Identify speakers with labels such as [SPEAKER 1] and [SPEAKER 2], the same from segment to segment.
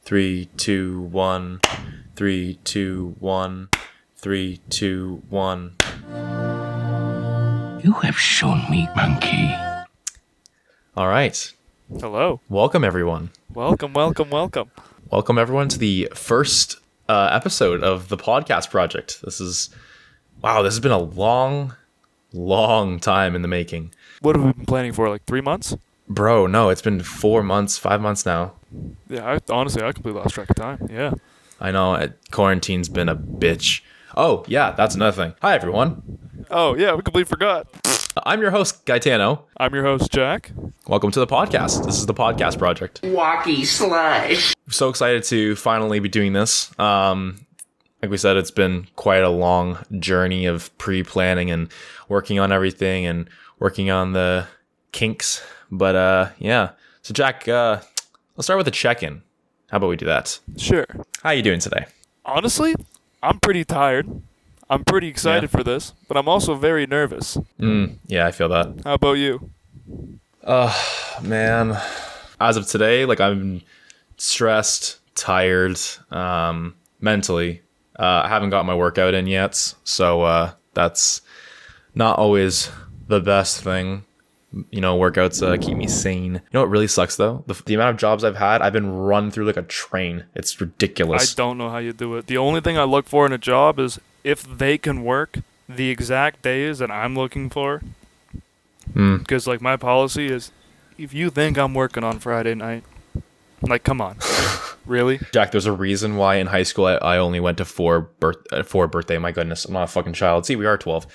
[SPEAKER 1] Three, two, one. 3, 2, 1. 3, 2, 1.
[SPEAKER 2] You have shown me, monkey.
[SPEAKER 1] All right.
[SPEAKER 3] Hello.
[SPEAKER 1] Welcome, everyone.
[SPEAKER 3] Welcome.
[SPEAKER 1] Welcome, everyone, to the first episode of the podcast project. This has been a long time in the making.
[SPEAKER 3] What have we been planning for, like 3 months?
[SPEAKER 1] Bro, no, it's been 4 months, 5 months now.
[SPEAKER 3] Yeah, I completely lost track of time. Yeah.
[SPEAKER 1] I know, quarantine's been a bitch. Oh, yeah, that's another thing. Hi, everyone.
[SPEAKER 3] Oh, yeah, we completely forgot.
[SPEAKER 1] I'm your host, Gaetano.
[SPEAKER 3] I'm your host, Jack.
[SPEAKER 1] Welcome to the podcast. This is the podcast project.
[SPEAKER 2] Walkie slush.
[SPEAKER 1] I'm so excited to finally be doing this. Like we said, it's been quite a long journey of pre-planning and working on everything and working on the kinks. But yeah. So Jack, let's start with a check-in. How about we do that?
[SPEAKER 3] Sure.
[SPEAKER 1] How you doing today?
[SPEAKER 3] Honestly, I'm pretty tired. I'm pretty excited for this, but I'm also very nervous.
[SPEAKER 1] Yeah, I feel that.
[SPEAKER 3] How about you?
[SPEAKER 1] Man, as of today, like I'm stressed, tired, mentally. I haven't got my workout in yet, so that's not always the best thing. You know, workouts keep me sane. You know what really sucks though? The amount of jobs I've had, I've been run through like a train. It's ridiculous.
[SPEAKER 3] I don't know how you do it. The only thing I look for in a job is if they can work the exact days that I'm looking for. Because like my policy is, if you think I'm working on Friday night, like come on, really?
[SPEAKER 1] Jack, there's a reason why in high school I only went to four birthday. My goodness, I'm not a fucking child. See, we are 12.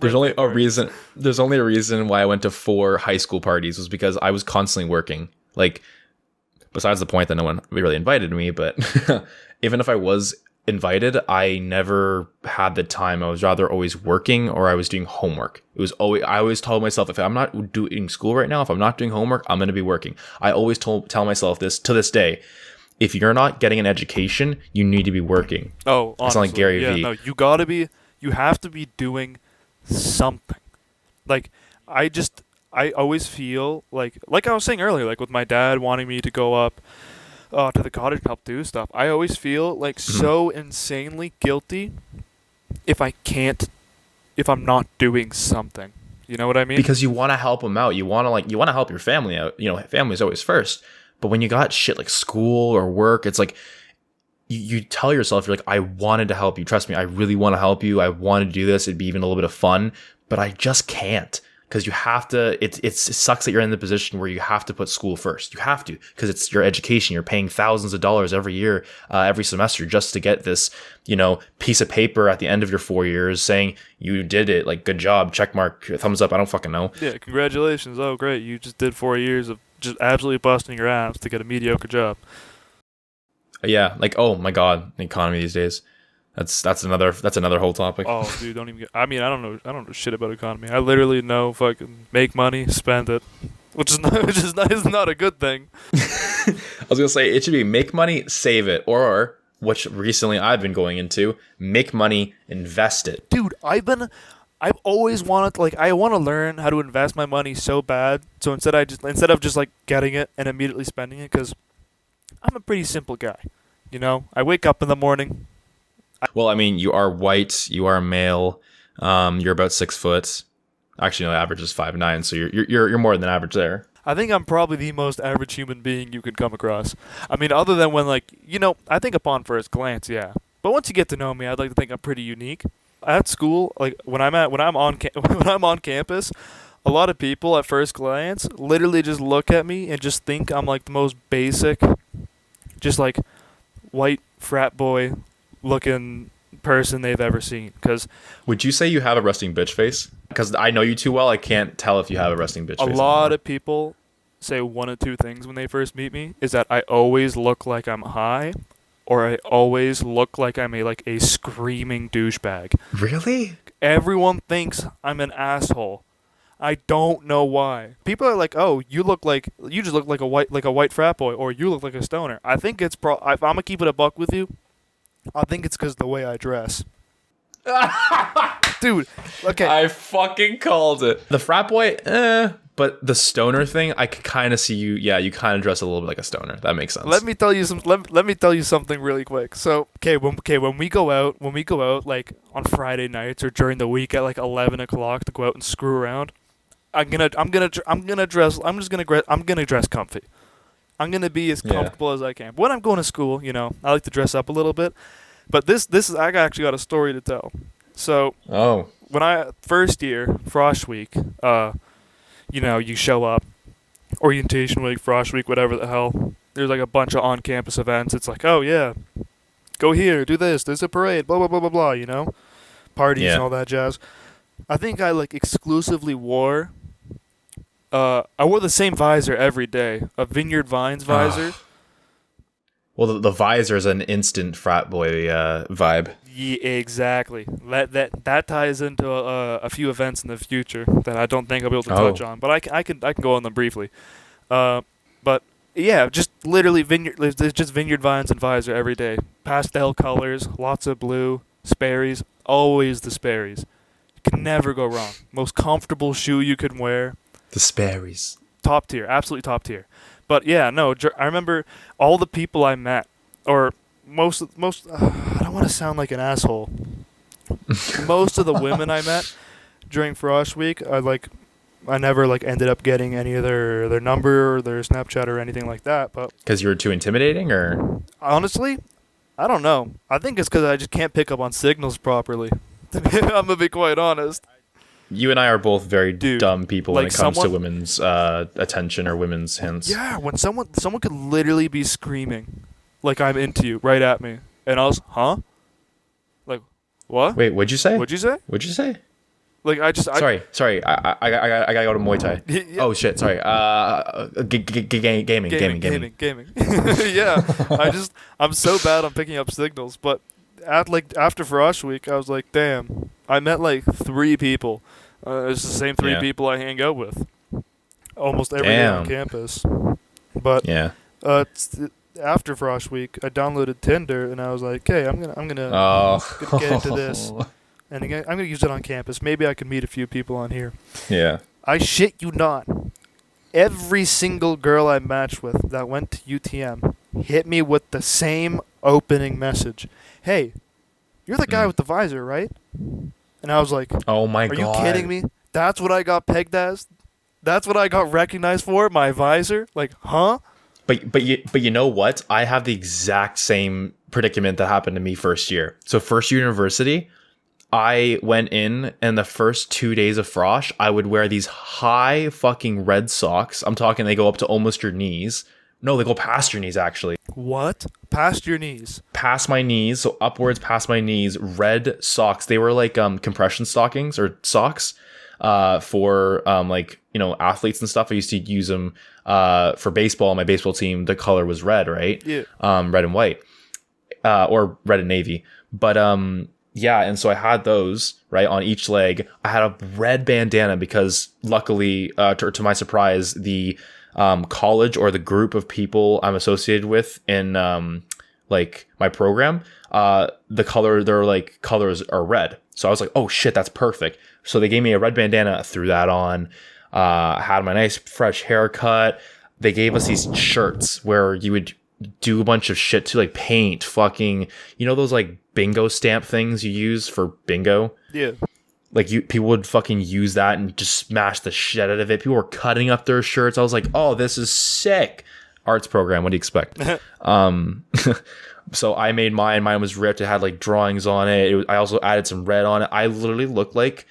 [SPEAKER 1] There's only a reason. There's only a reason why I went to 4 high school parties was because I was constantly working. Like, besides the point that no one really invited me, but even if I was invited, I never had the time. I was rather always working or I was doing homework. I always told myself, if I'm not doing school right now, if I'm not doing homework, I'm going to be working. I always tell myself this to this day. If you're not getting an education, you need to be working.
[SPEAKER 3] Oh, honestly,
[SPEAKER 1] it's not like Gary
[SPEAKER 3] yeah,
[SPEAKER 1] Vee.
[SPEAKER 3] No, you have to be doing something. Like, I always feel like I was saying earlier, like with my dad wanting me to go up to the cottage and help do stuff. I always feel like so insanely guilty if I'm not doing something. You know what I mean?
[SPEAKER 1] Because you want to help them out. You want to help your family out. You know, family's always first. But when you got shit like school or work, it's like you tell yourself, you're like, I wanted to help you. Trust me, I really want to help you. I want to do this. It'd be even a little bit of fun, but I just can't. Because you have to, it sucks that you're in the position where you have to put school first. You have to, because it's your education. You're paying thousands of dollars every year, every semester, just to get this, piece of paper at the end of your 4 years saying you did it. Like, good job, check mark, thumbs up. I don't fucking know.
[SPEAKER 3] Yeah, congratulations. Oh, great. You just did 4 years of just absolutely busting your ass to get a mediocre job.
[SPEAKER 1] Yeah, like, oh my God, the economy these days. That's another whole topic.
[SPEAKER 3] Oh, dude, don't even get. I mean, I don't know shit about economy. I literally know fucking make money, spend it, which is not a good thing.
[SPEAKER 1] I was gonna say it should be make money, save it, or which recently I've been going into, make money, invest it.
[SPEAKER 3] Dude, I've always wanted I want to learn how to invest my money so bad. So instead of just like getting it and immediately spending it, because I'm a pretty simple guy. You know, I wake up in the morning.
[SPEAKER 1] Well, I mean, you are white, you are male, you're about 6 foot. Actually, no, the average is 5'9", so you're more than average there.
[SPEAKER 3] I think I'm probably the most average human being you could come across. I mean, other than when I think upon first glance, yeah. But once you get to know me, I'd like to think I'm pretty unique. At school, like when I'm on campus, a lot of people at first glance literally just look at me and just think I'm like the most basic, just like white frat boy looking person they've ever seen. Cause
[SPEAKER 1] would you say you have a resting bitch face? Because I know you too well, I can't tell if you have a resting bitch face.
[SPEAKER 3] A lot of people say one of two things when they first meet me is that I always look like I'm high, or I always look like I'm a screaming douchebag.
[SPEAKER 1] Really?
[SPEAKER 3] Everyone thinks I'm an asshole. I don't know why. People are like, "Oh, you just look like a white frat boy, or you look like a stoner." I think it's if I'm gonna keep it a buck with you, I think it's because the way I dress. Dude, okay.
[SPEAKER 1] I fucking called it. The frat boy, But the stoner thing, I could kind of see you. Yeah, you kind of dress a little bit like a stoner. That makes sense.
[SPEAKER 3] Let me tell you let me tell you something really quick. So, when we go out like on Friday nights or during the week at like 11 o'clock to go out and screw around, I'm gonna dress comfy. I'm gonna be as comfortable as I can. When I'm going to school, I like to dress up a little bit. But this is I actually got a story to tell. So, when I first year Frosh Week, you show up, orientation week, Frosh Week, whatever the hell. There's like a bunch of on-campus events. It's like, oh yeah, go here, do this. There's a parade, blah blah blah blah blah. Parties and all that jazz. I think I like exclusively wore. I wore the same visor every day, a Vineyard Vines visor.
[SPEAKER 1] Well, the visor is an instant frat boy vibe.
[SPEAKER 3] Yeah, exactly. That ties into a few events in the future that I don't think I'll be able to touch on, but I can go on them briefly. But yeah, just literally there's just Vineyard Vines and visor every day. Pastel colors, lots of blue, Sperry's, always the Sperry's. You can never go wrong. Most comfortable shoe you can wear.
[SPEAKER 1] The Sperry's.
[SPEAKER 3] Top tier, absolutely top tier. But yeah, no, I remember all the people I met, or most. I don't want to sound like an asshole. Most of the women I met during Frosh Week, I never ended up getting any of their number or their Snapchat or anything like that. But
[SPEAKER 1] because you were too intimidating, or
[SPEAKER 3] honestly, I don't know. I think it's because I just can't pick up on signals properly. I'm gonna be quite honest.
[SPEAKER 1] You and I are both very dumb people when it comes to women's attention or women's hints.
[SPEAKER 3] Yeah, when someone could literally be screaming, like I'm into you, right at me, and I was, huh? Like, what?
[SPEAKER 1] Wait, what'd you say?
[SPEAKER 3] What'd you say?
[SPEAKER 1] What'd you say?
[SPEAKER 3] Like
[SPEAKER 1] Sorry. I gotta go to Muay Thai.
[SPEAKER 3] Yeah.
[SPEAKER 1] Oh shit. Sorry. Gaming.
[SPEAKER 3] Yeah. I'm so bad on picking up signals, but after Frosh Week, I was like, damn, I met like 3 people. It's the same 3 people I hang out with almost every day on campus. But after Frosh Week, I downloaded Tinder and I was like, "Okay, I'm gonna get into this, and I'm gonna use it on campus. Maybe I can meet a few people on here."
[SPEAKER 1] Yeah.
[SPEAKER 3] I shit you not. Every single girl I matched with that went to UTM hit me with the same opening message. Hey, you're the guy with the visor, right? And I was like,
[SPEAKER 1] oh my God.
[SPEAKER 3] Are you kidding me? That's what I got pegged as? That's what I got recognized for? My visor? Like, huh?
[SPEAKER 1] But you know what? I have the exact same predicament that happened to me first year. So first year university, I went in, and the first 2 days of Frosh, I would wear these high fucking red socks. I'm talking they go up to almost your knees. No, they go past your knees, actually.
[SPEAKER 3] What? Past your knees?
[SPEAKER 1] Past my knees, so upwards past my knees, red socks. They were like compression stockings or socks for athletes and stuff. I used to use them for baseball. My baseball team, the color was red, right?
[SPEAKER 3] Yeah.
[SPEAKER 1] Red and white. Or red and navy. But yeah, and so I had those, right, on each leg. I had a red bandana because luckily, to my surprise, the college or the group of people I'm associated with in my program, their colors are red. So I was like, oh shit, that's perfect. So they gave me a red bandana, I threw that on, had my nice fresh haircut. They gave us these shirts where you would do a bunch of shit to paint fucking, those bingo stamp things you use for bingo?
[SPEAKER 3] Yeah.
[SPEAKER 1] People would fucking use that and just smash the shit out of it. People were cutting up their shirts. I was like, oh, this is sick. Arts program. What do you expect? So I made mine. Mine was ripped. It had drawings on it. I also added some red on it. I literally looked like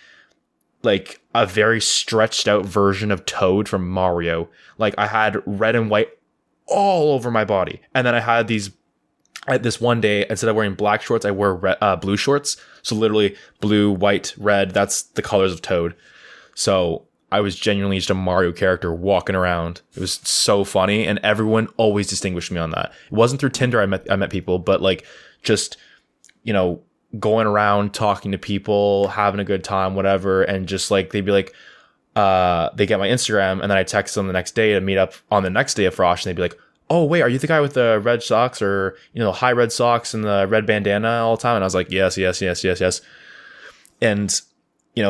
[SPEAKER 1] a very stretched out version of Toad from Mario. I had red and white all over my body. And then I had this one day, instead of wearing black shorts, I wore blue shorts. So literally blue, white, red. That's the colors of Toad. So I was genuinely just a Mario character walking around. It was so funny, and everyone always distinguished me on that. It wasn't through Tinder I met people, but just going around talking to people, having a good time, whatever, and just they'd be they get my Instagram, and then I text them the next day to meet up on the next day of Frosh, and they'd be like, oh wait, are you the guy with the red socks or high red socks and the red bandana all the time? And I was like, yes. And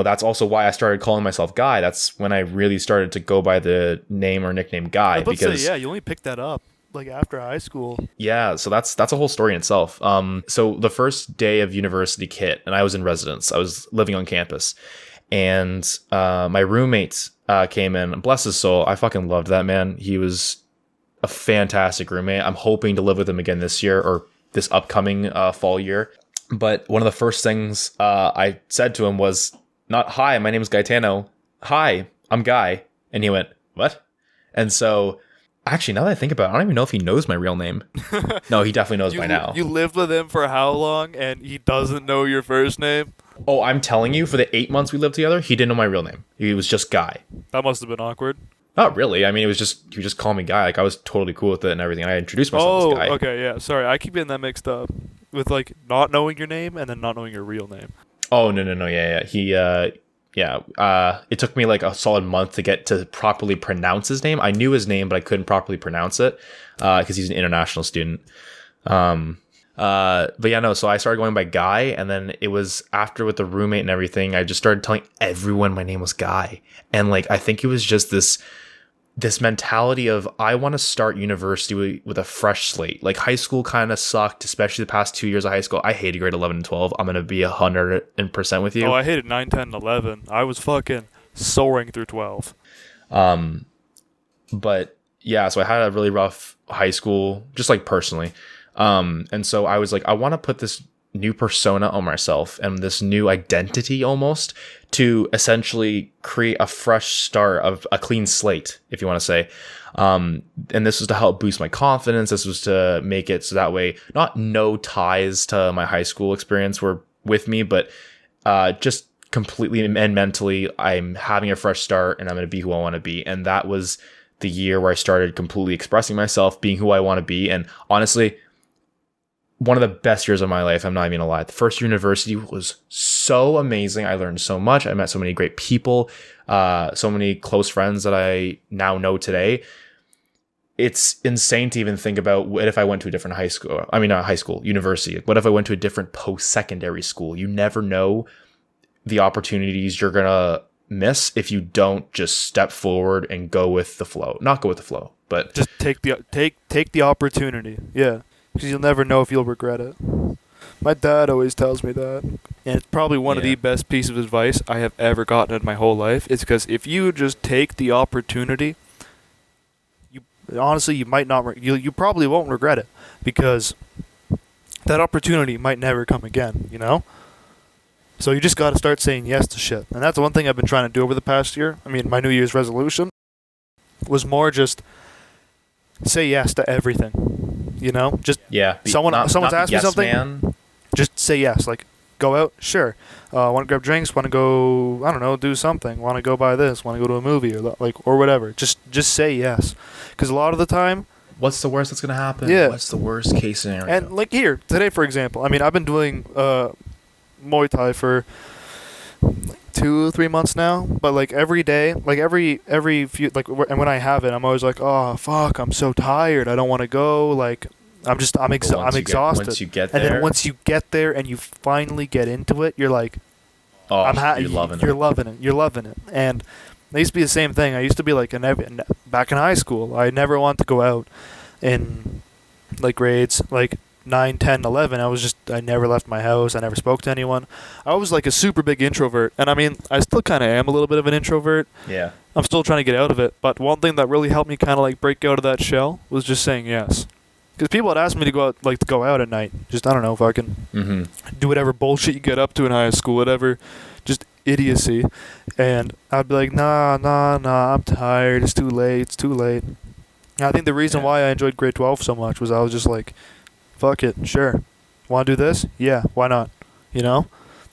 [SPEAKER 1] that's also why I started calling myself Guy. That's when I really started to go by the name or nickname Guy. Because
[SPEAKER 3] you only picked that up like after high school.
[SPEAKER 1] Yeah, so that's a whole story in itself. So the first day of university hit, and I was in residence. I was living on campus, and my roommate came in. Bless his soul, I fucking loved that man. He was a fantastic roommate. I'm hoping to live with him again this year or this upcoming fall year. But one of the first things I said to him was not, "Hi, my name is Gaetano. Hi, I'm Guy." And he went, "What?" And so, actually, now that I think about it, I don't even know if he knows my real name. No, he definitely knows by now.
[SPEAKER 3] You lived with him for how long, and he doesn't know your first name?
[SPEAKER 1] Oh, I'm telling you, for the 8 months we lived together, he didn't know my real name. He was just Guy.
[SPEAKER 3] That must have been awkward.
[SPEAKER 1] Not really. I mean, he would just call me Guy. Like, I was totally cool with it and everything. I introduced myself as Guy.
[SPEAKER 3] Oh, okay, yeah. Sorry, I keep getting that mixed up with like not knowing your name and then not knowing your real name.
[SPEAKER 1] Oh, no. Yeah. He, it took me like a solid month to get to properly pronounce his name. I knew his name, but I couldn't properly pronounce it because he's an international student. But yeah, no, so I started going by Guy, and then it was after with the roommate and everything, I just started telling everyone my name was Guy. And like, I think it was just this mentality of, I want to start university with a fresh slate. Like, high school kind of sucked, especially the past 2 years of high school. I hated grade 11 and 12. I'm going to be 100% with you.
[SPEAKER 3] Oh, I hated 9, 10, and 11. I was fucking soaring through 12.
[SPEAKER 1] But yeah, so I had a really rough high school, just like personally. And so I was like, I want to put this new persona on myself and this new identity almost to essentially create a fresh start of a clean slate, if you want to say. And this was to help boost my confidence. This was to make it so that way, not no ties to my high school experience were with me, but just completely and mentally, I'm having a fresh start and I'm going to be who I want to be. And that was the year where I started completely expressing myself, being who I want to be. And honestly, one of the best years of my life. I'm not even gonna lie. The first year of university was so amazing. I learned so much. I met so many great people, so many close friends that I now know today. It's insane to even think about what if I went to a different high school. I mean, not high school, university. What if I went to a different post-secondary school? You never know the opportunities you're gonna miss if you don't just step forward and go with the flow. Not go with the flow, but
[SPEAKER 3] just take the opportunity. Yeah. Because you'll never know if you'll regret it. My dad always tells me that. And it's probably one of the best pieces of advice I have ever gotten in my whole life. It's because if you just take the opportunity, you might not, you probably won't regret it. Because that opportunity might never come again, you know? So you just got to start saying yes to shit. And that's one thing I've been trying to do over the past year. I mean, my New Year's resolution was more just say yes to everything. You know, just someone's asked me something. Man. Just say yes. Like, go out, sure. Want to grab drinks? Want to go? I don't know, do something. Want to go buy this? Want to go to a movie or whatever? Just say yes, because a lot of the time,
[SPEAKER 1] what's the worst that's gonna happen?
[SPEAKER 3] Yeah.
[SPEAKER 1] What's the worst case scenario?
[SPEAKER 3] And like here today, for example, I mean, I've been doing Muay Thai for 2-3 months now, but like every day, like every few, like, and when I have it, I'm always like, oh fuck, I'm so tired, I don't want to go, like I'm exhausted.
[SPEAKER 1] Once you get there,
[SPEAKER 3] and then once you get there and you finally get into it, you're like,
[SPEAKER 1] oh, you're loving
[SPEAKER 3] it. And it used to be the same thing. I used to be like, back in high school, I never wanted to go out in like grades like 9, 10, 11, I never left my house. I never spoke to anyone. I was like a super big introvert. And I mean, I still kind of am a little bit of an introvert.
[SPEAKER 1] Yeah.
[SPEAKER 3] I'm still trying to get out of it. But one thing that really helped me kind of like break out of that shell was just saying yes. Because people had asked me to go out at night. Just, I don't know, fucking do whatever bullshit you get up to in high school, whatever. Just idiocy. And I'd be like, nah, I'm tired. It's too late. And I think the reason why I enjoyed grade 12 so much was I was just like, fuck it, sure. Want to do this? Yeah, why not? You know?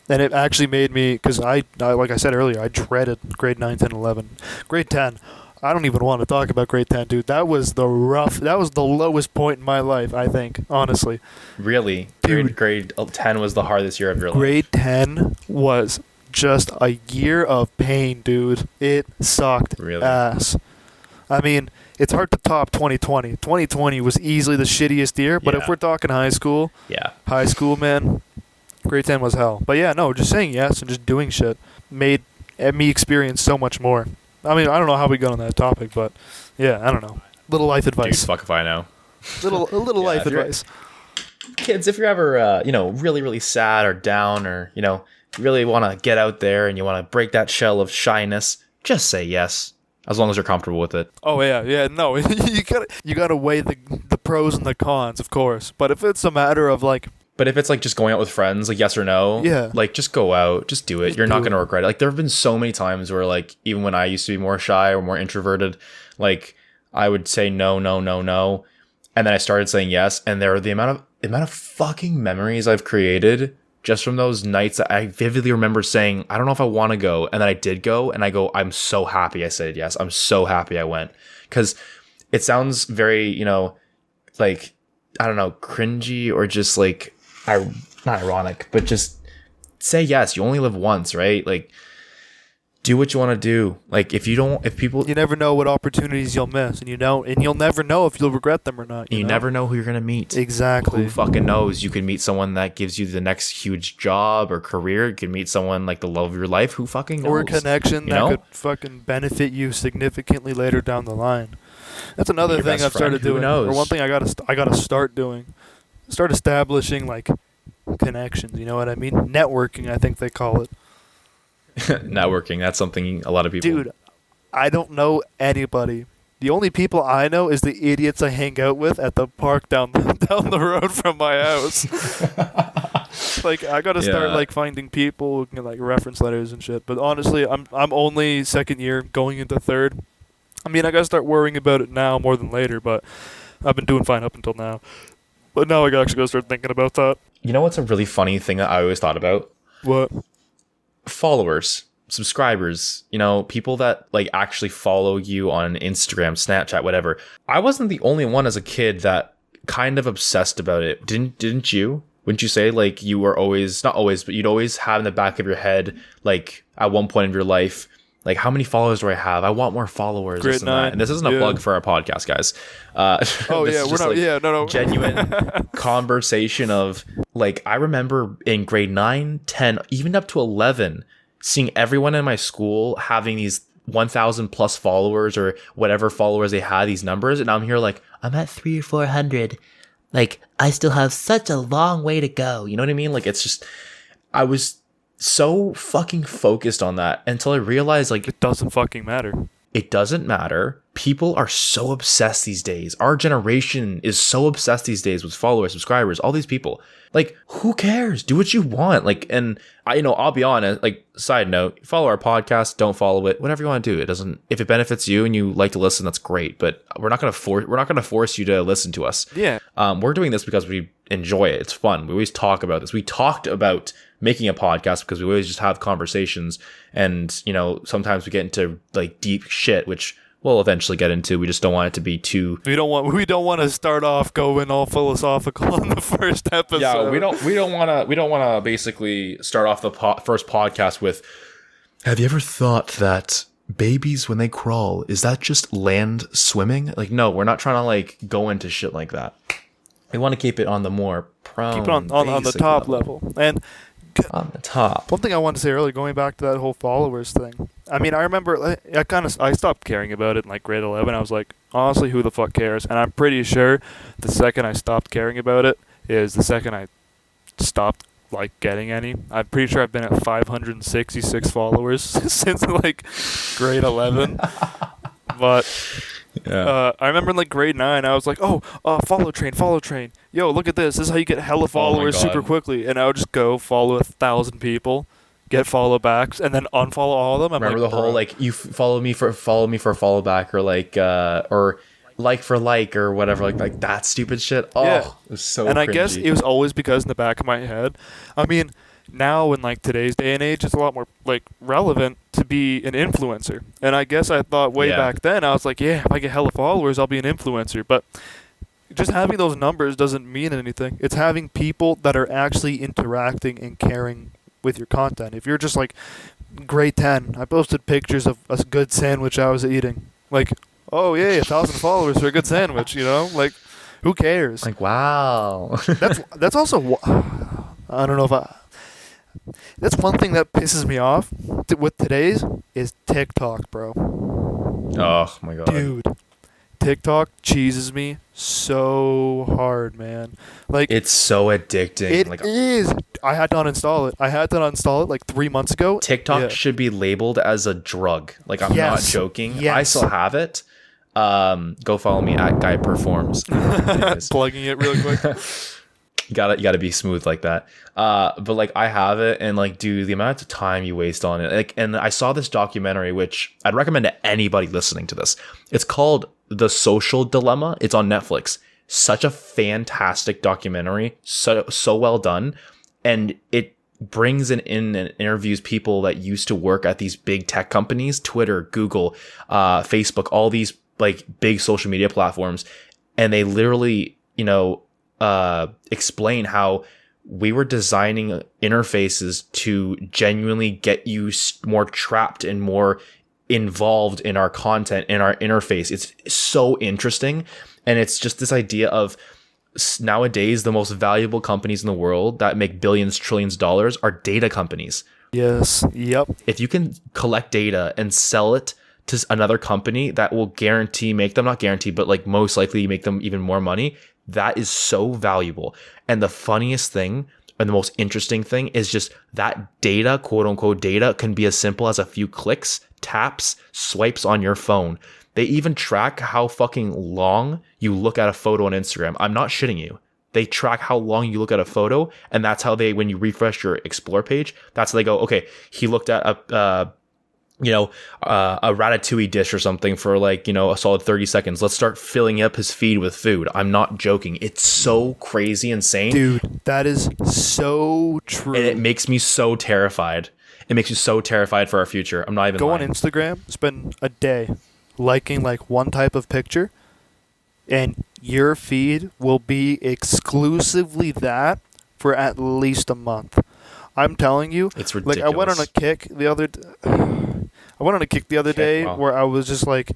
[SPEAKER 3] And it actually made me, because I, like I said earlier, I dreaded grade 9, 10, 11. Grade 10, I don't even want to talk about grade 10, dude. That was the lowest point in my life, I think, honestly.
[SPEAKER 1] Really? Dude, grade 10 was the hardest year of your life.
[SPEAKER 3] Grade 10 was just a year of pain, dude. It sucked ass. I mean, it's hard to top 2020. 2020 was easily the shittiest year, but if we're talking high school, man, grade 10 was hell. But yeah, no, just saying yes and just doing shit. made me experience so much more. I mean, I don't know how we got on that topic, but yeah, I don't know. Little life
[SPEAKER 1] Dude,
[SPEAKER 3] advice.
[SPEAKER 1] fuck if I know.
[SPEAKER 3] A little
[SPEAKER 1] Yeah,
[SPEAKER 3] life
[SPEAKER 1] if you're-
[SPEAKER 3] advice.
[SPEAKER 1] Kids, if you're ever, really, really sad or down, or, really want to get out there and you want to break that shell of shyness, just say yes, as long as you're comfortable with it.
[SPEAKER 3] Oh yeah, no, you gotta weigh the pros and the cons, of course. But if it's a matter of like,
[SPEAKER 1] But if it's like just going out with friends, like yes or no,
[SPEAKER 3] Yeah.
[SPEAKER 1] like just go out, just do it.
[SPEAKER 3] Just
[SPEAKER 1] You're not
[SPEAKER 3] do
[SPEAKER 1] going to
[SPEAKER 3] it.
[SPEAKER 1] regret it. Like there have been so many times where like even when I used to be more shy or more introverted, like I would say no, no, no, no, and then I started saying yes, and there are the amount of fucking memories I've created just from those nights that I vividly remember saying, I don't know if I want to go, and then I did go, and I go, I'm so happy I said yes. I'm so happy I went, because it sounds very, like I don't know, cringy or just like not ironic, but just say yes. You only live once, right? Like do what you want to do. Like if people,
[SPEAKER 3] you never know what opportunities you'll miss, and you'll never know if you'll regret them or not.
[SPEAKER 1] you
[SPEAKER 3] know?
[SPEAKER 1] never know who you're gonna meet.
[SPEAKER 3] Exactly.
[SPEAKER 1] Who fucking knows? You could meet someone that gives you the next huge job or career. You could meet someone like the love of your life. Who fucking knows?
[SPEAKER 3] Or a connection
[SPEAKER 1] You
[SPEAKER 3] that
[SPEAKER 1] know?
[SPEAKER 3] could fucking benefit you significantly later down the line. That's another
[SPEAKER 1] Your
[SPEAKER 3] thing
[SPEAKER 1] best
[SPEAKER 3] I've started
[SPEAKER 1] friend, who
[SPEAKER 3] doing.
[SPEAKER 1] knows?
[SPEAKER 3] Or one thing I gotta start doing. Start establishing like connections. You know what I mean? Networking, I think they call it.
[SPEAKER 1] Networking. That's something a lot of people.
[SPEAKER 3] Dude, I don't know anybody. The only people I know is the idiots I hang out with at the park down the road from my house. Like I gotta start
[SPEAKER 1] Yeah.
[SPEAKER 3] like finding people who can like reference letters and shit. But honestly, I'm only second year going into third. I mean, I gotta start worrying about it now more than later. But I've been doing fine up until now. But now I actually gotta start thinking about that.
[SPEAKER 1] You know what's a really funny thing that I always thought about?
[SPEAKER 3] What?
[SPEAKER 1] Followers, subscribers, people that like actually follow you on Instagram, Snapchat, whatever. I wasn't the only one as a kid that kind of obsessed about it. Didn't you? Wouldn't you say like you were always, not always, but you'd always have in the back of your head, like at one point of your life, like how many followers do I have? I want more followers.
[SPEAKER 3] Grade
[SPEAKER 1] This and that.
[SPEAKER 3] 9,
[SPEAKER 1] And this isn't a
[SPEAKER 3] yeah.
[SPEAKER 1] plug for our podcast, guys.
[SPEAKER 3] Oh
[SPEAKER 1] this
[SPEAKER 3] yeah,
[SPEAKER 1] is
[SPEAKER 3] we're
[SPEAKER 1] just,
[SPEAKER 3] not.
[SPEAKER 1] like,
[SPEAKER 3] Yeah, no.
[SPEAKER 1] genuine conversation of like I remember in grade 9, 10, even up to 11 seeing everyone in my school having these 1,000 plus followers or whatever followers they had, these numbers, and I'm here like I'm at 300 or 400, like I still have such a long way to go, you know what I mean? Like it's just I was so fucking focused on that until I realized like
[SPEAKER 3] It doesn't fucking matter.
[SPEAKER 1] it doesn't matter. People are so obsessed these days. Our generation is so obsessed these days with followers, subscribers, all these people. Like, who cares? Do what you want. Like, and I'll be honest, like, side note, follow our podcast, don't follow it, whatever you want to do. It doesn't, if it benefits you and you like to listen, that's great. But we're not going to force you to listen to us.
[SPEAKER 3] Yeah.
[SPEAKER 1] We're doing this because we enjoy it. It's fun. We always talk about this. We talked about making a podcast because we always just have conversations, and sometimes we get into like deep shit, which we'll eventually get into. We just don't want it to be too.
[SPEAKER 3] We don't want to start off going all philosophical on the first episode.
[SPEAKER 1] Yeah, we don't want to basically start off the first podcast with. Have you ever thought that babies when they crawl, is that just land swimming? Like, no, we're not trying to like go into shit like that. We want to keep it on the more
[SPEAKER 3] keep it on the
[SPEAKER 1] basic
[SPEAKER 3] top level. And
[SPEAKER 1] on the top.
[SPEAKER 3] one thing I wanted to say earlier, going back to that whole followers thing. I mean, I remember I stopped caring about it in like grade 11. I was like, honestly, who the fuck cares? And I'm pretty sure the second I stopped caring about it is the second I stopped like getting any. I'm pretty sure I've been at 566 followers since like grade 11. But
[SPEAKER 1] Yeah.
[SPEAKER 3] I remember in like grade 9, I was like, follow train. Yo, look at this. This is how you get hella followers
[SPEAKER 1] God.
[SPEAKER 3] super quickly. And I would just go follow 1,000 people, get follow backs, and then unfollow all of them. I'm
[SPEAKER 1] Remember
[SPEAKER 3] like,
[SPEAKER 1] the whole
[SPEAKER 3] "Bruh."
[SPEAKER 1] like you follow me for a follow back, or like or like for like or whatever, like that stupid shit. Oh,
[SPEAKER 3] Yeah.
[SPEAKER 1] it was so.
[SPEAKER 3] And I guess
[SPEAKER 1] cringy.
[SPEAKER 3] it was always because in the back of my head, I mean, now in like today's day and age, it's a lot more like relevant to be an influencer. And I guess I thought way
[SPEAKER 1] Yeah.
[SPEAKER 3] back then, I was like, yeah, if I get hella followers, I'll be an influencer. But just having those numbers doesn't mean anything. It's having people that are actually interacting and caring with your content. If you're just like grade 10, I posted pictures of a good sandwich I was eating. Like, oh yeah, 1,000 followers for a good sandwich, Like, who cares?
[SPEAKER 1] like wow.
[SPEAKER 3] That's also I don't know if That's one thing that pisses me off with today's is TikTok, bro.
[SPEAKER 1] Oh my god.
[SPEAKER 3] Dude, TikTok cheeses me so hard, man. Like,
[SPEAKER 1] It's so addicting.
[SPEAKER 3] it
[SPEAKER 1] Like
[SPEAKER 3] is. I had to uninstall it. I had to uninstall it like 3 months ago.
[SPEAKER 1] TikTok
[SPEAKER 3] Yeah.
[SPEAKER 1] should be labeled as a drug. Like I'm not
[SPEAKER 3] Yes.
[SPEAKER 1] joking. I
[SPEAKER 3] Yes.
[SPEAKER 1] still have it. Go follow me at Guy Performs. Anyways.
[SPEAKER 3] Plugging it real quick.
[SPEAKER 1] You gotta be smooth like that. But like I have it, and like, dude, the amount of time you waste on it. Like, and I saw this documentary, which I'd recommend to anybody listening to this. It's called The Social Dilemma. It's on Netflix. Such a fantastic documentary. So well done, and it brings in and interviews people that used to work at these big tech companies, Twitter, Google, Facebook, all these like big social media platforms, and they literally, explain how we were designing interfaces to genuinely get you more trapped and more involved in our content, in our interface. It's so interesting. And it's just this idea of nowadays, the most valuable companies in the world that make billions, trillions of dollars are data companies.
[SPEAKER 3] Yes. Yep.
[SPEAKER 1] If you can collect data and sell it to another company that will not guarantee, but like most likely make them even more money, that is so valuable. And the funniest thing and the most interesting thing is just that data, quote unquote data, can be as simple as a few clicks, taps, swipes on your phone. They even track how fucking long you look at a photo on Instagram. I'm not shitting you. They track how long you look at a photo, and that's how when you refresh your Explore page, that's how they go, okay, he looked at a ratatouille dish or something for like, a solid 30 seconds. Let's start filling up his feed with food. I'm not joking. It's so crazy insane.
[SPEAKER 3] Dude, that is so true.
[SPEAKER 1] And it makes me so terrified. It makes me so terrified for our future. I'm not even
[SPEAKER 3] Go
[SPEAKER 1] lying.
[SPEAKER 3] on Instagram, spend a day liking like one type of picture, and your feed will be exclusively that for at least a month. I'm telling you.
[SPEAKER 1] It's ridiculous.
[SPEAKER 3] Like I went on a kick the other day
[SPEAKER 1] wow.
[SPEAKER 3] where I was just like,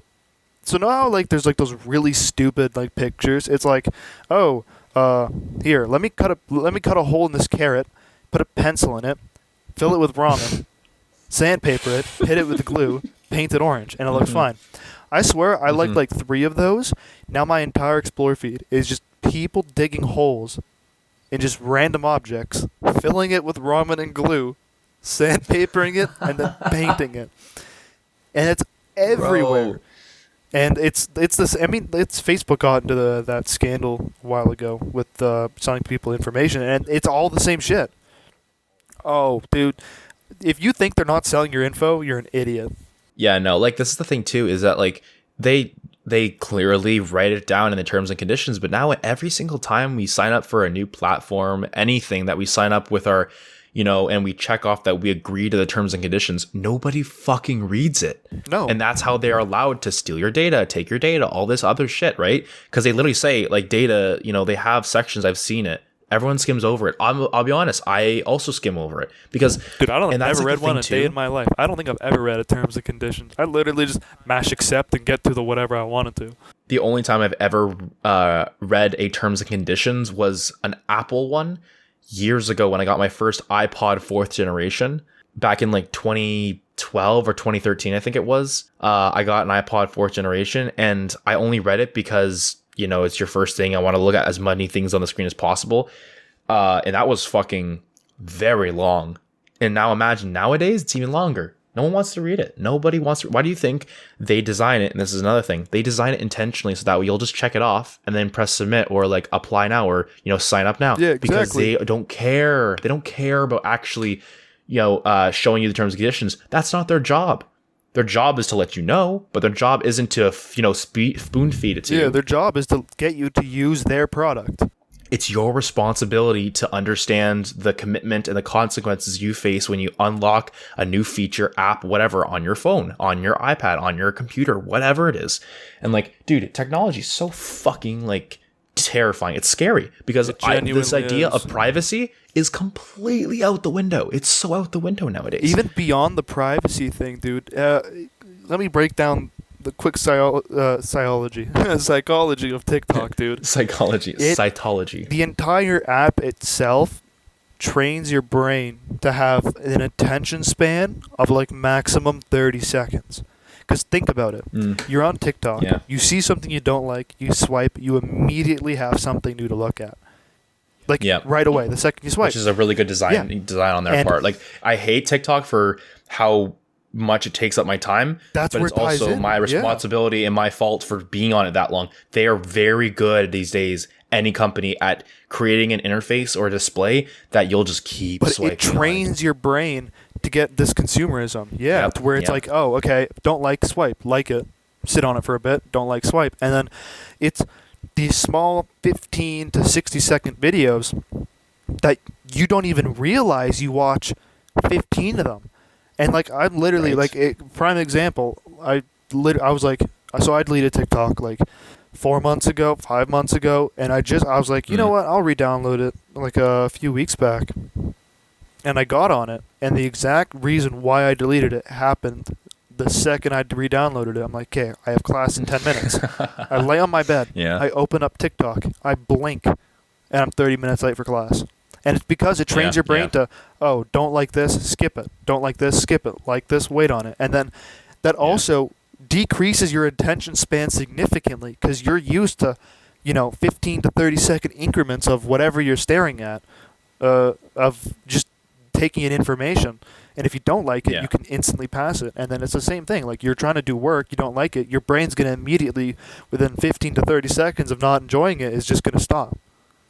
[SPEAKER 3] so now like there's like those really stupid like pictures. It's like, oh, here, let me cut a hole in this carrot, put a pencil in it, fill it with ramen, sandpaper it, hit it with glue, paint it orange, and it looks fine. I swear I liked like 3 of those. Now my entire Explore feed is just people digging holes in just random objects, filling it with ramen and glue, sandpapering it, and then painting it. And it's everywhere.
[SPEAKER 1] Bro.
[SPEAKER 3] And it's this. I mean, Facebook got into that scandal a while ago with selling people information, and it's all the same shit. Oh, dude, if you think they're not selling your info, you're an idiot.
[SPEAKER 1] Yeah, no, like this is the thing too, is that like they clearly write it down in the terms and conditions, but now every single time we sign up for a new platform, anything that we sign up with our, and we check off that we agree to the terms and conditions, nobody fucking reads it.
[SPEAKER 3] No.
[SPEAKER 1] And that's how they are allowed to steal your data, take your data, all this other shit, right? Because they literally say like data, they have sections, I've seen it. Everyone skims over it. I'll be honest, I also skim over it because,
[SPEAKER 3] Dude, I don't
[SPEAKER 1] and
[SPEAKER 3] think I've
[SPEAKER 1] that's
[SPEAKER 3] ever
[SPEAKER 1] like
[SPEAKER 3] read
[SPEAKER 1] the
[SPEAKER 3] one
[SPEAKER 1] thing
[SPEAKER 3] a day
[SPEAKER 1] too.
[SPEAKER 3] in my life. I don't think I've ever read a terms and conditions. I literally just mash accept and get to the whatever I wanted to.
[SPEAKER 1] The only time I've ever read a terms and conditions was an Apple one years ago when I got my first iPod 4th generation back in like 2012 or 2013, I think it was. I got an iPod 4th generation, and I only read it because, it's your first thing. I want to look at as many things on the screen as possible. And that was fucking very long. And now imagine nowadays, it's even longer. No one wants to read it. Nobody wants to. Why do you think they design it? And this is another thing. They design it intentionally so that you'll just check it off and then press submit or like apply now or, sign up now.
[SPEAKER 3] Yeah,
[SPEAKER 1] Because
[SPEAKER 3] exactly.
[SPEAKER 1] they don't care. They don't care about actually, showing you the terms and conditions. That's not their job. Their job is to let you know, but their job isn't to, spoon feed it to you.
[SPEAKER 3] Yeah, their job is to get you to use their product.
[SPEAKER 1] It's your responsibility to understand the commitment and the consequences you face when you unlock a new feature, app, whatever, on your phone, on your iPad, on your computer, whatever it is. And like, dude, technology is so fucking like terrifying. It's scary because
[SPEAKER 3] It
[SPEAKER 1] this
[SPEAKER 3] genuinely
[SPEAKER 1] idea
[SPEAKER 3] is.
[SPEAKER 1] of privacy is completely out the window. It's so out the window nowadays.
[SPEAKER 3] Even beyond the privacy thing, dude. Let me break down the quick psychology of TikTok, dude.
[SPEAKER 1] psychology, cytology.
[SPEAKER 3] The entire app itself trains your brain to have an attention span of like maximum 30 seconds. Because think about it. You're on TikTok.
[SPEAKER 1] Yeah.
[SPEAKER 3] You see something you don't like. You swipe. You immediately have something new to look at. Like right away, the second you swipe.
[SPEAKER 1] Which is a really good design on their part. Like, I hate TikTok for how much it takes up my time.
[SPEAKER 3] That's
[SPEAKER 1] but
[SPEAKER 3] where
[SPEAKER 1] it's
[SPEAKER 3] it ties
[SPEAKER 1] also
[SPEAKER 3] in.
[SPEAKER 1] my responsibility and my fault for being on it that long. They are very good these days, any company, at creating an interface or a display that you'll just keep swiping.
[SPEAKER 3] But it trains your brain to get this consumerism. Yeah, to where it's like, oh, okay, don't like, swipe, like it, sit on it for a bit, don't like, swipe. And then it's these small 15 to 60 second videos that you don't even realize you watch 15 of them. And like, I'm literally like, prime example, I was like, so I deleted TikTok like 4 months ago, 5 months ago, and I was like, you know what, I'll re-download it like a few weeks back. And I got on it, and the exact reason why I deleted it happened the second I re-downloaded it. I'm like, okay, I have class in 10 minutes. I lay on my bed.
[SPEAKER 1] Yeah.
[SPEAKER 3] I open up TikTok. I blink, and I'm 30 minutes late for class. And it's because it trains your brain to, oh, don't like this, skip it. Don't like this, skip it. Like this, wait on it. And then that also decreases your attention span significantly because you're used to, 15 to 30 second increments of whatever you're staring at, of just taking in information. And if you don't like it, you can instantly pass it. And then it's the same thing. Like, you're trying to do work, you don't like it, your brain's going to immediately, within 15 to 30 seconds of not enjoying it, is just going to stop.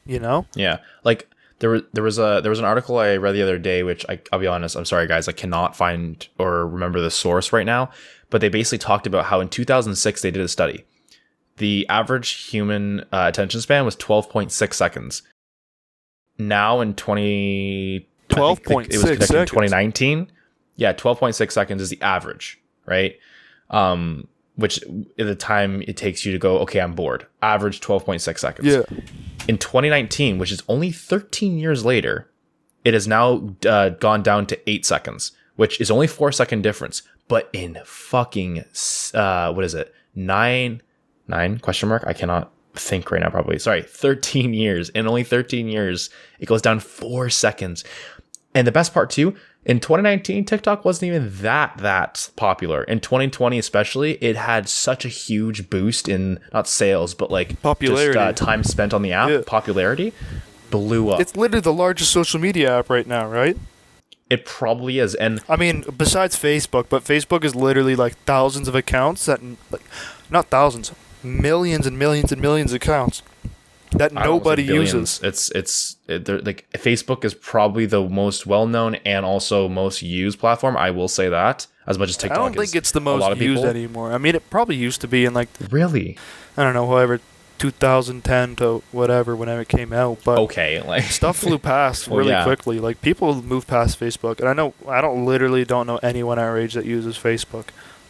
[SPEAKER 1] Yeah. Like, there was an article I read the other day, which I'll be honest, I'm sorry guys, I cannot find or remember the source right now, but they basically talked about how in 2006 they did a study. The average human attention span was 12.6 seconds. Now in 12.6 it was conducted in 2019. Yeah, 12.6 seconds is the average, right? Which at the time it takes you to go, okay, I'm bored. Average 12.6 seconds.
[SPEAKER 3] Yeah.
[SPEAKER 1] In 2019, which is only 13 years later, it has now gone down to 8 seconds, which is only 4-second difference. But in fucking, what is it? 9 question mark? I cannot think right now, probably. Sorry, 13 years. In only 13 years, it goes down 4 seconds. And the best part too, in 2019, TikTok wasn't even that popular. In 2020 especially, it had such a huge boost in, not sales, but like
[SPEAKER 3] popularity.
[SPEAKER 1] Just time spent on the app. Yeah. Popularity blew up.
[SPEAKER 3] It's literally the largest social media app right now, right?
[SPEAKER 1] It probably is. And
[SPEAKER 3] I mean, besides Facebook, but Facebook is literally like thousands of accounts that, like, not thousands, millions and millions and millions of accounts that nobody uses.
[SPEAKER 1] It's like Facebook is probably the most well-known and also most used platform. I will say that, as much as TikTok.
[SPEAKER 3] I don't think it's the most used anymore. I mean, it probably used to be in like,
[SPEAKER 1] really,
[SPEAKER 3] I don't know, however, 2010 to whatever, whenever it came out. But
[SPEAKER 1] okay, like
[SPEAKER 3] stuff flew past really quickly. Like, people move past Facebook, and I don't know anyone our age that uses Facebook.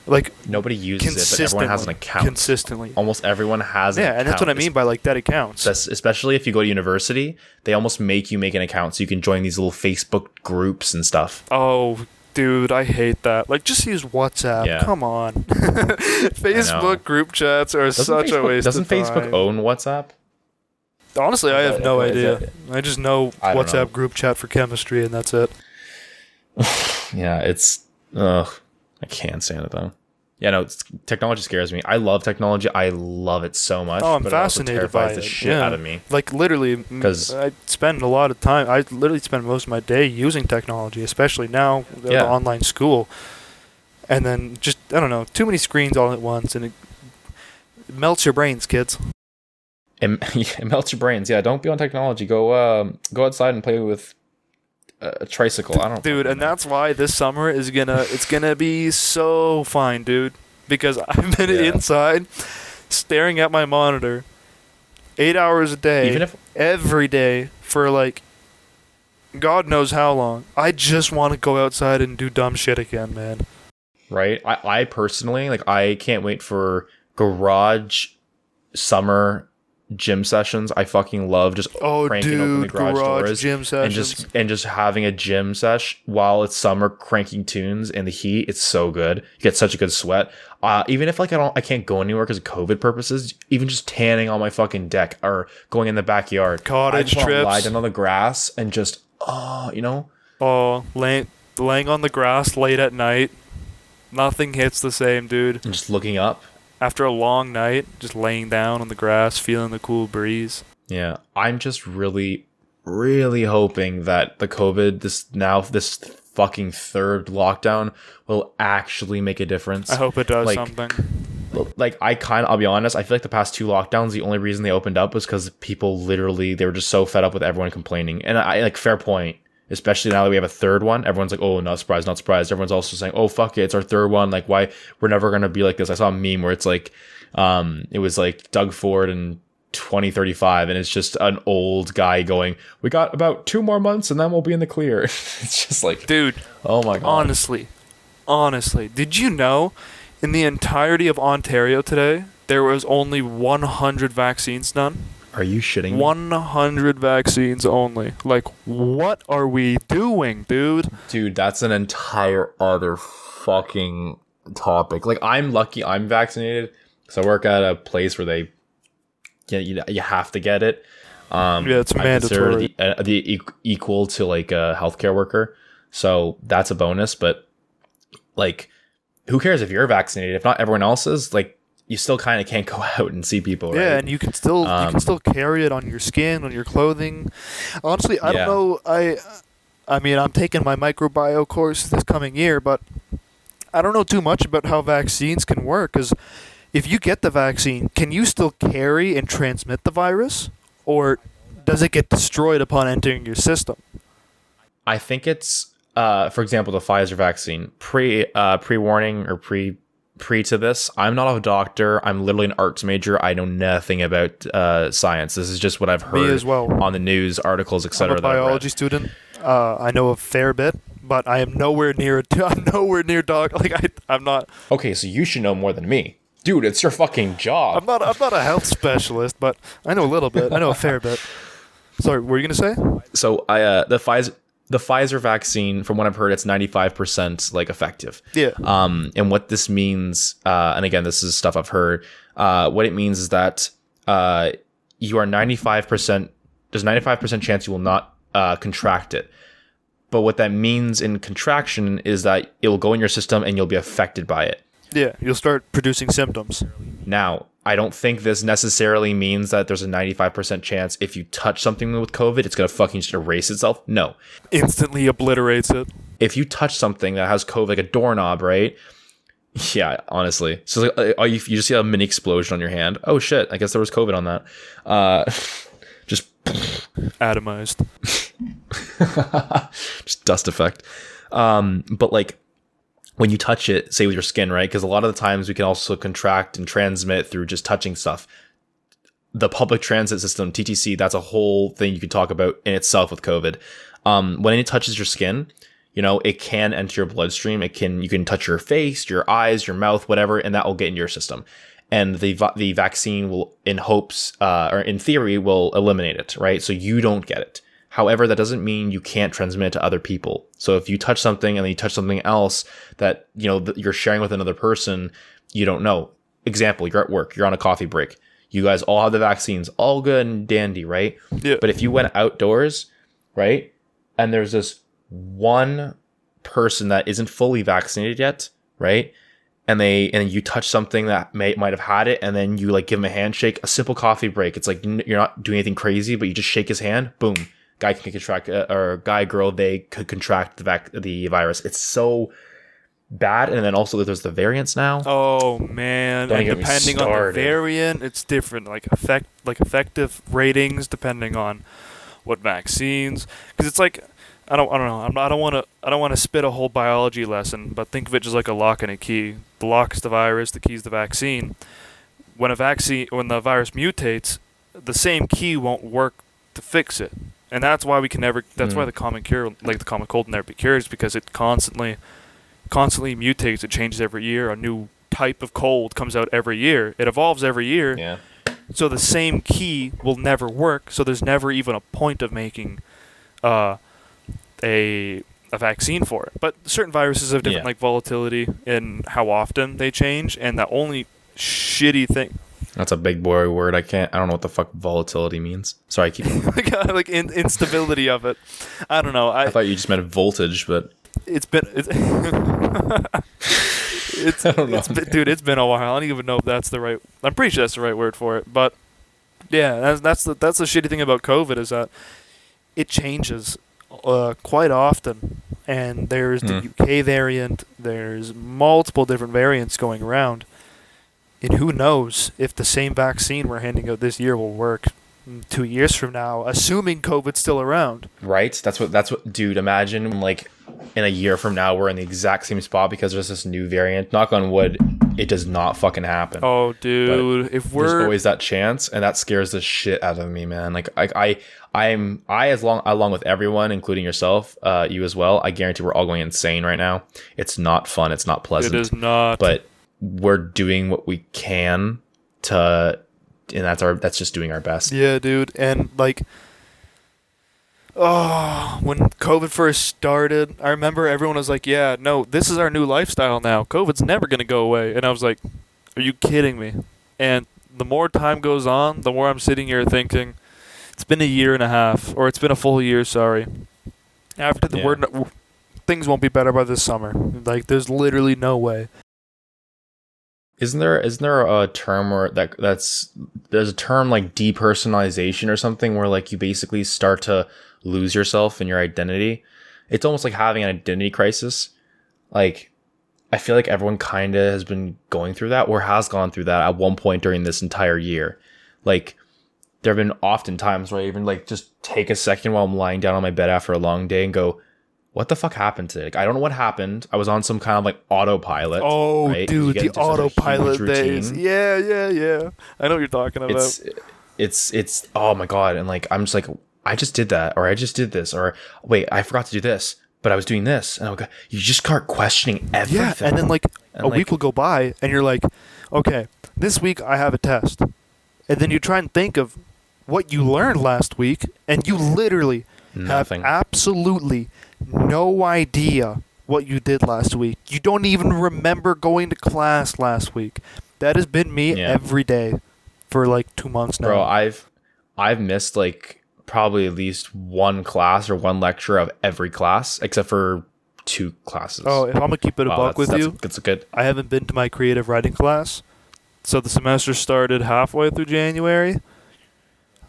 [SPEAKER 3] Like,
[SPEAKER 1] nobody uses it, but everyone has an account.
[SPEAKER 3] Consistently.
[SPEAKER 1] Almost everyone has an account.
[SPEAKER 3] Yeah, and that's what I mean by, like, dead accounts.
[SPEAKER 1] Especially if you go to university, they almost make you make an account so you can join these little Facebook groups and stuff.
[SPEAKER 3] Oh, dude, I hate that. Like, just use WhatsApp. Yeah. Come on. Facebook group chats are such a waste of time.
[SPEAKER 1] Doesn't Facebook own WhatsApp?
[SPEAKER 3] Honestly, I have no idea. I just know WhatsApp group chat for chemistry, and that's it.
[SPEAKER 1] Yeah, it's... I can't stand it though. Yeah, no, technology scares me. I love technology. I love it so much.
[SPEAKER 3] Oh, I'm fascinated by it.
[SPEAKER 1] The shit out of me.
[SPEAKER 3] Like, literally, because I spend a lot of time. I literally spend most of my day using technology, especially now with online school. And then just, I don't know, too many screens all at once, and it melts your brains, kids.
[SPEAKER 1] It melts your brains. Yeah, don't be on technology. Go outside and play with a tricycle. I don't,
[SPEAKER 3] dude, and that's why this summer it's gonna be so fine, dude. Because I've been inside, staring at my monitor, 8 hours a day, every day for like, God knows how long. I just want to go outside and do dumb shit again, man.
[SPEAKER 1] Right. I personally, like, I can't wait for garage summer gym sessions. I fucking love just cranking open the garage doors
[SPEAKER 3] gym sessions.
[SPEAKER 1] and just having a gym sesh while it's summer, cranking tunes in the heat. It's so good. You get such a good sweat. Even if like I can't go anywhere because of COVID purposes, even just tanning on my fucking deck or going in the backyard,
[SPEAKER 3] cottage
[SPEAKER 1] I just
[SPEAKER 3] trips,
[SPEAKER 1] lie down on the grass and just
[SPEAKER 3] laying on the grass late at night. Nothing hits the same, dude.
[SPEAKER 1] and just looking up.
[SPEAKER 3] After a long night, just laying down on the grass, feeling the cool breeze.
[SPEAKER 1] Yeah, I'm just really, really hoping that the COVID, this fucking third lockdown, will actually make a difference.
[SPEAKER 3] I hope it does
[SPEAKER 1] Like,
[SPEAKER 3] something.
[SPEAKER 1] Like, I'll be honest, I feel like the past 2 lockdowns, the only reason they opened up was because people literally, they were just so fed up with everyone complaining. And I like, fair point. Especially now that we have a third one, everyone's like, "Oh, not surprised, not surprised." Everyone's also saying, "Oh, fuck it, it's our third one. Like, why we're never gonna be like this?" I saw a meme where it's like, it was like Doug Ford in 2035, and it's just an old guy going, "We got about 2 more months, and then we'll be in the clear." It's just like,
[SPEAKER 3] Dude,
[SPEAKER 1] oh my god.
[SPEAKER 3] honestly, did you know, in the entirety of Ontario today, there was only 100 vaccines done?
[SPEAKER 1] Are you shitting me?
[SPEAKER 3] 100 vaccines only. Like, what are we doing, dude?
[SPEAKER 1] Dude, that's an entire other fucking topic. Like, I'm lucky I'm vaccinated, so I work at a place where they, you have to get it.
[SPEAKER 3] Yeah, it's
[SPEAKER 1] I consider
[SPEAKER 3] mandatory.
[SPEAKER 1] the equal to like a healthcare worker, so that's a bonus. But like, who cares if you're vaccinated? If not everyone else is, like, you still kind of can't go out and see people, right?
[SPEAKER 3] Yeah, and you can still carry it on your skin, on your clothing. Honestly, I don't know. I mean, I'm taking my microbiome course this coming year, but I don't know too much about how vaccines can work. Because if you get the vaccine, can you still carry and transmit the virus, or does it get destroyed upon entering your system?
[SPEAKER 1] I think it's, for example, the Pfizer vaccine. Pre-warning or pre to this, I'm not a doctor. I'm literally an arts major. I know nothing about science. This is just what I've heard
[SPEAKER 3] Me as well.
[SPEAKER 1] on the news articles, etc.
[SPEAKER 3] I'm a biology student. I know a fair bit, but I am nowhere near. I'm nowhere near doc. Like I'm not.
[SPEAKER 1] Okay, so you should know more than me, dude. It's your fucking job.
[SPEAKER 3] I'm not a health specialist, but I know a little bit. I know a fair bit. Sorry, what were you gonna say?
[SPEAKER 1] So the Pfizer vaccine, from what I've heard, it's 95% like effective.
[SPEAKER 3] Yeah.
[SPEAKER 1] And what this means, and again, this is stuff I've heard. What it means is that you are 95%. There's 95% chance you will not contract it. But what that means in contraction is that it will go in your system and you'll be affected by it.
[SPEAKER 3] Yeah, you'll start producing symptoms.
[SPEAKER 1] Now, I don't think this necessarily means that there's a 95% chance if you touch something with COVID, it's going to fucking just erase itself. No.
[SPEAKER 3] Instantly obliterates it.
[SPEAKER 1] If you touch something that has COVID, like a doorknob, right? Yeah, honestly. So like, you just see a mini explosion on your hand. Oh shit, I guess there was COVID on that. Just
[SPEAKER 3] atomized.
[SPEAKER 1] Just dust effect. But like, when you touch it, say with your skin, right? Because a lot of the times we can also contract and transmit through just touching stuff. The public transit system, TTC, that's a whole thing you could talk about in itself with COVID. When it touches your skin, it can enter your bloodstream. You can touch your face, your eyes, your mouth, whatever, and that will get into your system. And the vaccine will, in hopes, or in theory, will eliminate it, right? So you don't get it. However, that doesn't mean you can't transmit it to other people. So if you touch something and then you touch something else that, you're sharing with another person, you don't know. Example, you're at work, you're on a coffee break. You guys all have the vaccines, all good and dandy, right?
[SPEAKER 3] Yeah.
[SPEAKER 1] But if you went outdoors, right, and there's this one person that isn't fully vaccinated yet, right? And you touch something that might have had it, and then you like give them a handshake, a simple coffee break. It's like you're not doing anything crazy, but you just shake his hand, boom. Guy can contract, or guy, girl, they could contract the virus. It's so bad. And then also there's the variants now.
[SPEAKER 3] Oh man, and depending on the variant, it's different. Like effective ratings depending on what vaccines. Because it's like I don't know. I don't want to spit a whole biology lesson, but think of it just like a lock and a key. The lock is the virus, the key is the vaccine. When the virus mutates, the same key won't work to fix it. And that's why we can never. That's why the common cure, like the common cold, never be cured, is because it constantly mutates. It changes every year. A new type of cold comes out every year. It evolves every year.
[SPEAKER 1] Yeah.
[SPEAKER 3] So the same key will never work. So there's never even a point of making a vaccine for it. But certain viruses have different like volatility in how often they change, and the only shitty thing.
[SPEAKER 1] That's a big boy word. I don't know what the fuck volatility means. Sorry, I keep
[SPEAKER 3] like instability of it. I don't know.
[SPEAKER 1] I thought you just meant voltage, but
[SPEAKER 3] it's been I don't know. Dude, it's been a while. I don't even know if that's the right. I'm pretty sure that's the right word for it. But yeah, that's the shitty thing about COVID is that it changes quite often. And there's the UK variant. There's multiple different variants going around. And who knows if the same vaccine we're handing out this year will work 2 years from now, assuming COVID's still around.
[SPEAKER 1] Right? That's what, dude, imagine like in a year from now we're in the exact same spot because there's this new variant. Knock on wood, it does not fucking happen.
[SPEAKER 3] Oh, dude,
[SPEAKER 1] but there's always that chance, and that scares the shit out of me, man. Like along with everyone, including yourself, you as well, I guarantee we're all going insane right now. It's not fun. It's not pleasant.
[SPEAKER 3] It is not.
[SPEAKER 1] But we're doing what we can and that's just doing our best.
[SPEAKER 3] Yeah, dude. And like, when COVID first started, I remember everyone was like, yeah, no, this is our new lifestyle now. COVID's never going to go away. And I was like, are you kidding me? And the more time goes on, the more I'm sitting here thinking, it's been a year and a half, or it's been a full year, sorry. After the word, things won't be better by this summer. Like, there's literally no way.
[SPEAKER 1] Isn't there a term where there's a term like depersonalization or something where like you basically start to lose yourself in your identity? It's almost like having an identity crisis. Like, I feel like everyone kind of has been going through that or has gone through that at one point during this entire year. Like, there have been often times where I even like just take a second while I'm lying down on my bed after a long day and go, what the fuck happened today? Like, I don't know what happened. I was on some kind of like autopilot.
[SPEAKER 3] Oh, right? Dude, the autopilot days. Yeah. I know what you're talking about.
[SPEAKER 1] It's oh my God. And like, I'm just like, I just did that, or I just did this, or wait, I forgot to do this, but I was doing this. And okay, you just start questioning everything.
[SPEAKER 3] Yeah, and then like a week will go by and you're like, okay, this week I have a test. And then you try and think of what you learned last week, and you literally have absolutely no idea what you did last week. You don't even remember going to class last week. That has been me every day for like 2 months now.
[SPEAKER 1] Bro, I've missed like probably at least one class or one lecture of every class except for 2 classes.
[SPEAKER 3] Oh, if I'm gonna keep it a buck with you,
[SPEAKER 1] that's good.
[SPEAKER 3] I haven't been to my creative writing class. So the semester started halfway through January.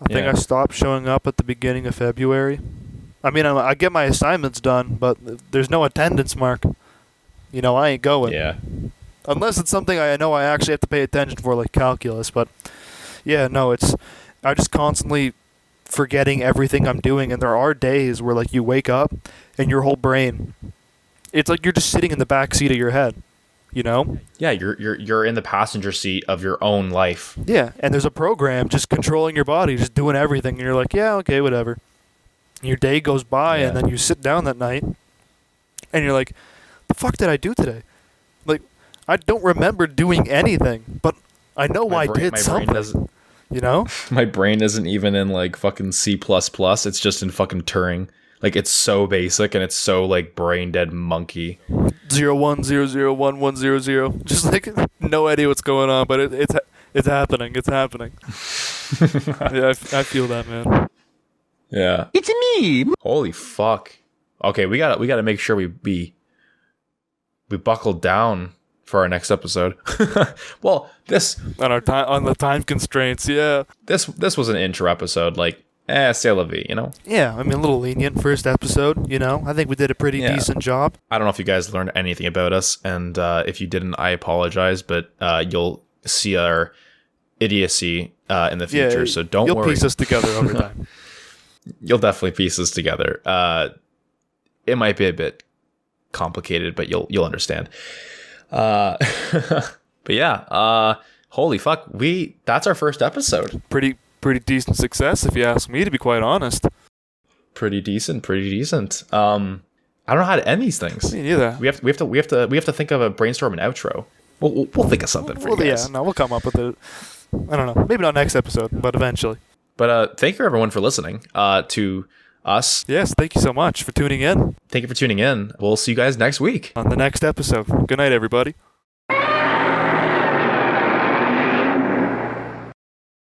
[SPEAKER 3] I think I stopped showing up at the beginning of February. I mean, I get my assignments done, but there's no attendance mark. You know, I ain't going.
[SPEAKER 1] Yeah.
[SPEAKER 3] Unless it's something I know I actually have to pay attention for, like calculus. But yeah, no, I just constantly forgetting everything I'm doing. And there are days where like you wake up and your whole brain, it's like you're just sitting in the back seat of your head. You know?
[SPEAKER 1] Yeah, you're in the passenger seat of your own life.
[SPEAKER 3] Yeah, and there's a program just controlling your body, just doing everything, and you're like, yeah, okay, whatever. And your day goes by, and then you sit down that night, and you're like, the fuck did I do today? Like, I don't remember doing anything, but I know I did something. You know?
[SPEAKER 1] My brain isn't even in like fucking C++. It's just in fucking Turing. Like, it's so basic and it's so like brain dead monkey.
[SPEAKER 3] 01001100. Just like no idea what's going on, but it's happening. It's happening. Yeah, I feel that, man.
[SPEAKER 1] Yeah.
[SPEAKER 2] It's me.
[SPEAKER 1] Holy fuck. Okay, we gotta make sure we buckle down for our next episode. Well, this
[SPEAKER 3] on the time constraints, yeah.
[SPEAKER 1] This was an intro episode, like c'est la vie, you know?
[SPEAKER 3] Yeah, I mean, a little lenient first episode, you know? I think we did a pretty decent job.
[SPEAKER 1] I don't know if you guys learned anything about us, and if you didn't, I apologize, but you'll see our idiocy in the future, so don't worry.
[SPEAKER 3] You'll piece us together over time.
[SPEAKER 1] You'll definitely piece us together. It might be a bit complicated, but you'll understand. But yeah, holy fuck, that's our first episode.
[SPEAKER 3] Pretty decent success, if you ask me, to be quite honest.
[SPEAKER 1] Pretty decent. I don't know how to end these things.
[SPEAKER 3] Me neither.
[SPEAKER 1] We have to think of a brainstorm and outro. We'll think of something for you guys.
[SPEAKER 3] Yeah, no, we'll come up with it. I don't know. Maybe not next episode, but eventually.
[SPEAKER 1] But thank you everyone for listening to us.
[SPEAKER 3] Yes, thank you so much for tuning in.
[SPEAKER 1] Thank you for tuning in. We'll see you guys next week.
[SPEAKER 3] On the next episode. Good night, everybody.